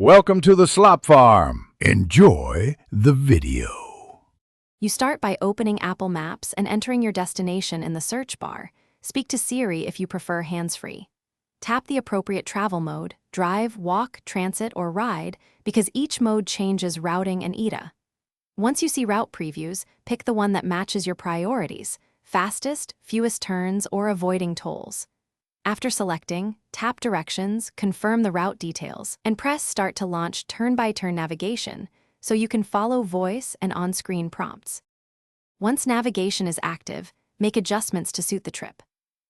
Welcome to the Slop Farm. Enjoy the video. You start by opening Apple Maps and entering your destination in the search bar. Speak to Siri if you prefer hands-free. Tap the appropriate travel mode, drive, walk, transit, or ride, because each mode changes routing and ETA. Once you see route previews, pick the one that matches your priorities: fastest, fewest turns, or avoiding tolls. After selecting, tap Directions, confirm the route details, and press Start to launch turn-by-turn navigation so you can follow voice and on-screen prompts. Once navigation is active, make adjustments to suit the trip.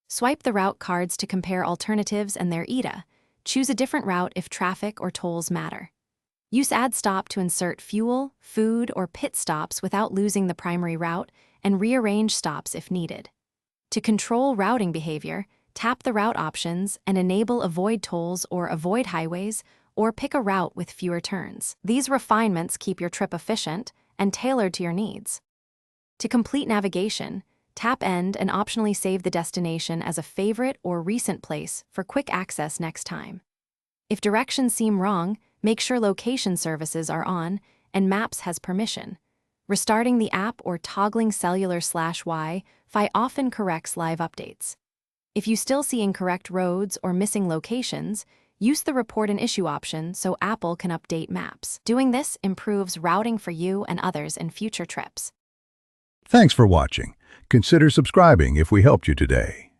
Swipe the route cards to compare alternatives and their ETA. Choose a different route if traffic or tolls matter. Use Add Stop to insert fuel, food, or pit stops without losing the primary route, and rearrange stops if needed. To control routing behavior, tap the route options and enable Avoid Tolls or Avoid Highways, or pick a route with fewer turns. These refinements keep your trip efficient and tailored to your needs. To complete navigation, tap End and optionally save the destination as a favorite or recent place for quick access next time. If directions seem wrong, make sure location services are on and Maps has permission. Restarting the app or toggling cellular/Wi-Fi often corrects live updates. If you still see incorrect roads or missing locations, use the Report an Issue option so Apple can update maps. Doing this improves routing for you and others in future trips. Thanks for watching. Consider subscribing if we helped you today.